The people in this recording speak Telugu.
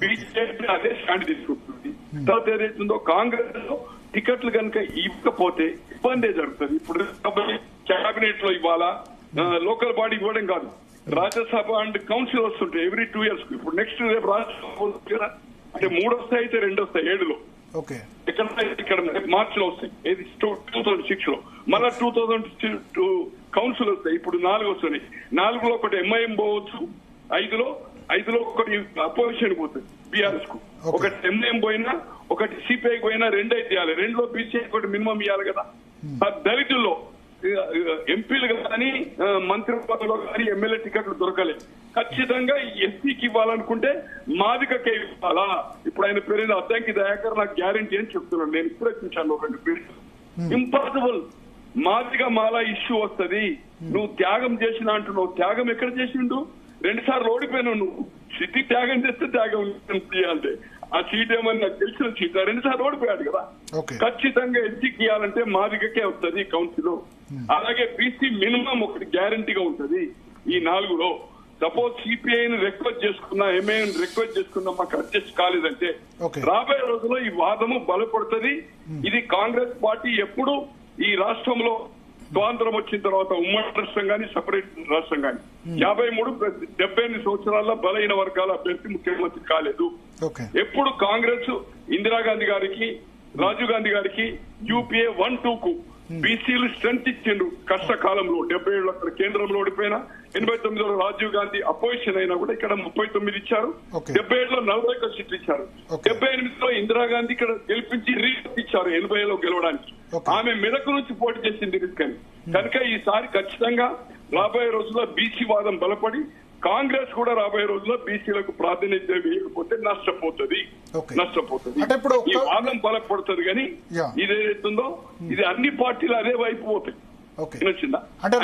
బీజేపీ అదే స్టాండ్ తీసుకుంటుంది. తర్వాత ఏదైతుందో కాంగ్రెస్ లో టికెట్లు కనుక ఇవ్వకపోతే ఇబ్బందే జరుగుతుంది. ఇప్పుడు కేబినెట్ లో ఇవ్వాలా, లోకల్ బాడీ ఇవ్వడం కాదు, రాజ్యసభ అండ్ కౌన్సిల్ వస్తుంటాయి ఎవ్రీ 2 years. ఇప్పుడు నెక్స్ట్ రేపు రాజ్యసభ అంటే 3 వస్తాయి, అయితే 2 వస్తాయి 7లో. ఇక్కడ మార్చి లో వస్తాయి, ఏది 2006 లో. మళ్ళా 2002 కౌన్సిల్ వస్తాయి. ఇప్పుడు 4 వస్తున్నాయి. 4లో ఒకటి ఎంఐఎం పోవచ్చు, 5లో ఒకటి అపోజిషన్ పోతుంది బీఆర్ఎస్ కు. ఒకటి ఎంఐఎం పోయినా, ఒకటి సిపిఐ పోయినా 2 అయితే ఇవ్వాలి. 2లో బీసీ ఒకటి మినిమం ఇవ్వాలి కదా. దళితుల్లో ఎంపీలు కానీ మంత్రి పదవిలో కానీ ఎమ్మెల్యే టికెట్లు దొరకలేదు. ఖచ్చితంగా ఎస్సీకి ఇవ్వాలనుకుంటే మాదికకే ఇవ్వాలా. ఇప్పుడు ఆయన పేరు అద్దంకి దయాకర్ నాకు గ్యారంటీ అని చెప్తున్నాను. నేను ఇప్పుడే చూశాను 2 పేరు. ఇంపాసిబుల్. మాదిగా మాలా ఇష్యూ వస్తుంది. నువ్వు త్యాగం చేసిన అంటున్నావు. త్యాగం ఎక్కడ చేసిండు? 2 సార్లు ఓడిపోయినావు నువ్వు. సిటీ త్యాగం చేస్తే త్యాగం అంటే ఆ సీట్ ఏమని నాకు తెలిసిన సీట్ 2 సార్లు ఓడిపోయాడు కదా. ఖచ్చితంగా ఎస్సీకి ఇవ్వాలంటే మాదిగకే వస్తుంది కౌన్సిల్. అలాగే బీసీ మినిమం ఒకటి గ్యారంటీగా ఉంటది ఈ 4లో. సపోజ్ సిపిఐని రిక్వెస్ట్ చేసుకున్నా, ఎంఐని రిక్వెస్ట్ చేసుకున్నా, మాకు అడ్జస్ట్ కాలేదంటే రాబోయే రోజుల్లో ఈ వాదము బలపడుతుంది. ఇది కాంగ్రెస్ పార్టీ ఎప్పుడు ఈ రాష్ట్రంలో స్వాతంత్రం వచ్చిన తర్వాత ఉమ్మడి రాష్ట్రం గానీ సపరేట్ రాష్ట్రం గానీ 73-78 సంవత్సరాల్లో బలహీన వర్గాల అభ్యర్థి ముఖ్యమంత్రి కాలేదు. ఎప్పుడు కాంగ్రెస్ ఇందిరాగాంధీ గారికి, రాజీవ్ గాంధీ గారికి యూపీఏ 1-2కు బీసీలు స్ట్రెంత్ ఇచ్చిండు కష్టకాలంలో. 77 అక్కడ కేంద్రంలో ఓడిపోయినా, 89లో రాజీవ్ గాంధీ అపోజిషన్ అయినా కూడా ఇక్కడ 39 ఇచ్చారు. 77లో 41 సీట్లు ఇచ్చారు. 78లో ఇందిరాగాంధీ ఇక్కడ గెలిపించి రిస్క్ ఇచ్చారు 80లో గెలవడానికి. ఆమె మెదకు నుంచి పోటీ చేసింది రిస్క్ అని. కనుక ఈసారి ఖచ్చితంగా రాబోయే రోజుల్లో బీసీ వాదం బలపడి కాంగ్రెస్ కూడా రాబోయే రోజుల్లో బీసీలకు ప్రాతినిధ్యం వేయకపోతే నష్టపోతుంది. ఈ వాదం బలపడుతుంది. కానీ ఇదేదైతుందో ఇది అన్ని పార్టీలు అదే వైపు పోతాయి. అంటే